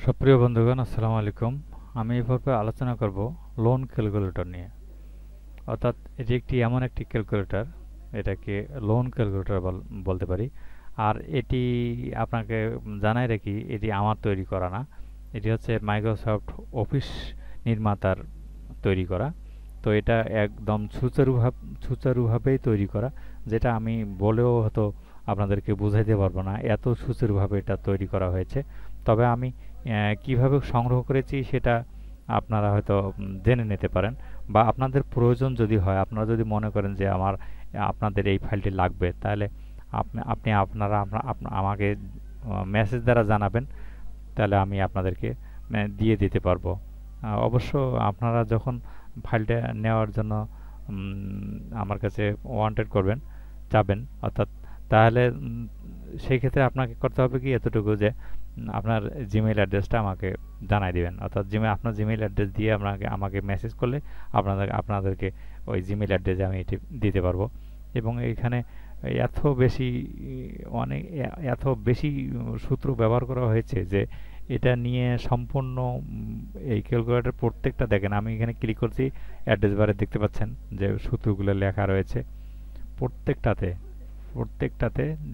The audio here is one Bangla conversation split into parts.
সুপ্রিয় বন্ধুগণ, আসসালামু আলাইকুম। আমি এই পর্বে আলোচনা করব লোন ক্যালকুলেটর নিয়ে। অর্থাৎ এটি এমন একটি ক্যালকুলেটর, এটাকে লোন ক্যালকুলেটর বলতে পারি। আর এটি আপনাকে জানাই রাখি, এটি আমার তৈরি করা না। এটি হচ্ছে মাইক্রোসফট অফিস নির্মাতার তৈরি করা। তো এটা একদম সুচারুভাবেই তৈরি করা, যেটা আমি বলেও হয়তো আপনাদেরকে বুঝাইতে পারবো না, এত সুচারুভাবে এটা তৈরি করা হয়েছে। তবে আমি কিভাবে সংগ্রহ করেছি সেটা আপনারা হয়তো জেনে নিতে পারেন, বা আপনাদের প্রয়োজন যদি হয়, আপনারা যদি মনে করেন যে আপনাদের এই ফাইলটি লাগবে, তাহলে আপনারা আমাকে মেসেজ দ্বারা জানাবেন, তাহলে আমি আপনাদেরকে দিয়ে দিতে পারবো। অবশ্য আপনারা যখন ফাইলটা নেওয়ার জন্য আমার কাছে ওয়ান্টেড করবেন, চাবেন অর্থাৎ, তাহলে সেই ক্ষেত্রে আপনাকে করতে হবে কি এতটুকু যে আপনার জিমেইল অ্যাড্রেসটা আমাকে জানাই দিবেন। অর্থাৎ আপনার জিমেইল অ্যাড্রেস দিয়ে আমাকে মেসেজ করলে আপনাদেরকে ওই জিমেইল অ্যাড্রেসে আমি এটি দিতে পারবো। এবং এইখানে এত বেশি এত বেশি সূত্র ব্যবহার করা হয়েছে যে এটা নিয়ে সম্পূর্ণ এই ক্যালকুলেটর প্রত্যেকটা দেখেন, আমি এখানে ক্লিক করছি, অ্যাড্রেস বারে দেখতে পাচ্ছেন যে সূত্রগুলো লেখা রয়েছে প্রত্যেকটাতে।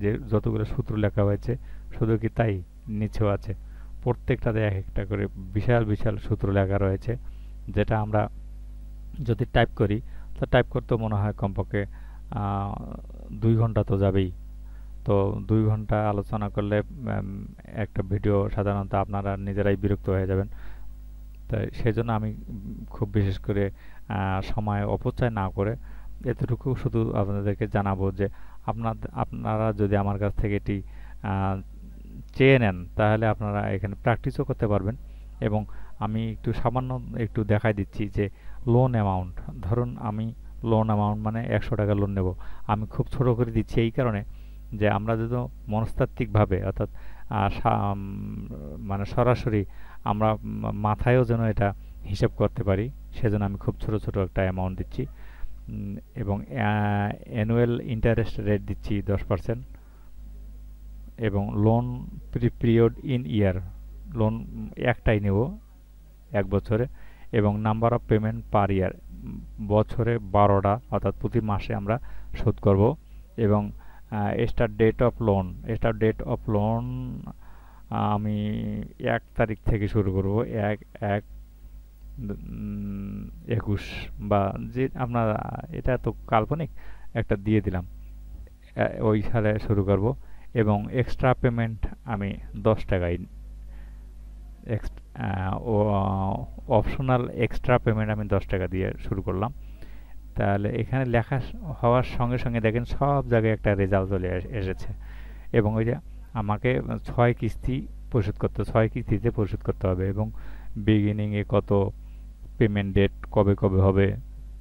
যে যতগুলো সূত্র লেখা হয়েছে, শুধু কি তাই, নিচেও আছে প্রত্যেকটাতে এক একটা করে বিশাল বিশাল সূত্র লেখা রয়েছে, যেটা আমরা যদি টাইপ করি, তো টাইপ করতে মনে হয় কমপক্ষে 2 ঘন্টা তো যাবেই। তো 2 ঘন্টা আলোচনা করলে একটা ভিডিও সাধারণত আপনারা নিজেরাই বিরক্ত হয়ে যাবেন। তাই সেজন্য আমি খুব বিশেষ করে সময় অপচয় না করে এতটুকু শুধু আপনাদেরকে জানাবো যে আপনারা যদি আমার কাছ থেকে এটি চেয়ে নেন, তাহলে আপনারা এখানে প্র্যাকটিসও করতে পারবেন। এবং আমি সামান্য একটু দেখাই দিচ্ছি যে লোন অ্যামাউন্ট, ধরুন আমি লোন অ্যামাউন্ট মানে 100 টাকা লোন নেব, আমি খুব ছোট করে দিচ্ছি এই কারণে যে আমরা যদি মনস্তাত্ত্বিকভাবে, অর্থাৎ মানে সরাসরি আমরা মাথায়ও যেন এটা হিসাব করতে পারি, সেজন্য আমি খুব ছোট ছোট একটা অ্যামাউন্ট দিচ্ছি। এবং অ্যানুয়াল ইন্টারেস্ট রেট দিচ্ছি 10%। এবং loan period in year, loan একটাই নেব 1 বছরে। এবং নাম্বার অফ পেমেন্ট পার ইয়ার, বছরে 12টা, অর্থাৎ প্রতি মাসে আমরা শোধ করব। এবং স্টার্ট ডেট অফ লোন আমি 1 তারিখ থেকে শুরু করব, 1/21, বা যে আপনার, এটা তো কাল্পনিক একটা দিয়ে দিলাম, ওই সালে শুরু করব। এবং এক্সট্রা পেমেন্ট আমি 10 টাকাই, অপশনাল এক্সট্রা পেমেন্ট আমি 10 টাকা দিয়ে শুরু করলাম। তাহলে এখানে লেখা হওয়ার সঙ্গে সঙ্গে দেখেন সব জায়গায় একটা রেজাল্ট চলে এসেছে। এবং ওই যে আমাকে 6 কিস্তিতে পরিশোধ করতে হবে। এবং বিগিনিংয়ে কত, পেমেন্ট ডেট কবে কবে হবে,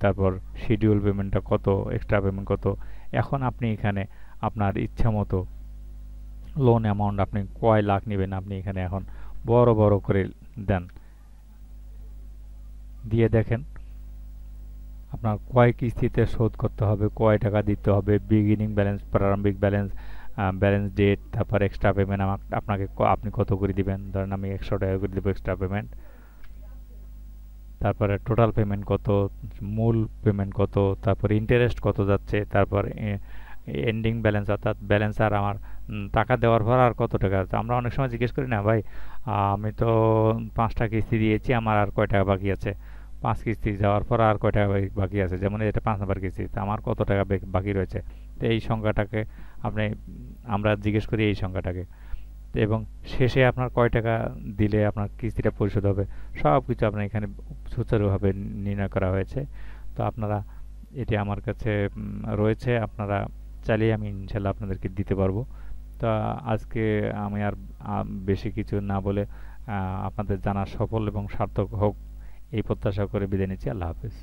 তারপর শিডিউল পেমেন্টটা কত, এক্সট্রা পেমেন্ট কত। এখন আপনি এখানে আপনার ইচ্ছা মতো লোন অ্যামাউন্ট আপনি কয় লাখ নেবেন, আপনি এখানে এখন বড় বড় করে দেন, দিয়ে দেখেন আপনার কয় কিস্তিতে শোধ করতে হবে, কয় টাকা দিতে হবে, বিগিনিং ব্যালেন্স, প্রারম্ভিক ব্যালেন্স, ব্যালেন্স ডেট, তারপর এক্সট্রা পেমেন্ট আপনি কত করে দিবেন। ধরেন আমি 100 টাকা করে দেবো এক্সট্রা পেমেন্ট। তারপরে টোটাল পেমেন্ট কত, মূল পেমেন্ট কত, তারপরে ইন্টারেস্ট কত যাচ্ছে, তারপর এন্ডিং ব্যালেন্স, অর্থাৎ ব্যালেন্স আর আমার টাকা দেওয়ার পর আর কত টাকা আছে। আমরা অনেক সময় জিজ্ঞেস করি না, ভাই আমি তো 5টা কিস্তি দিয়েছি, আমার আর কয় টাকা বাকি আছে, 5 কিস্তি যাওয়ার পর আর কয় টাকা বাকি আছে, যেমন এটা 5 নম্বর কিস্তি, আমার কত টাকা বাকি রয়েছে। তো এই সংখ্যাটাকে আমরা জিজ্ঞেস করি, এই সংখ্যাটাকে। এবং শেষে আপনার কয় টাকা দিলে আপনার কিস্তিটা পরিশোধ হবে, সব কিছু আপনার এখানে সুচারুভাবে নির্ণয় করা হয়েছে। তো আপনারা, এটি আমার কাছে রয়েছে, আপনারা চাইলেই আমি ইনশাল্লাহ আপনাদেরকে দিতে পারবো। তো আজকে আমি আর বেশি কিছু না বলে আপনাদের জানা সফল এবং সার্থক হোক এই প্রত্যাশা করে বিদায় নিচ্ছি। আল্লাহ হাফেজ।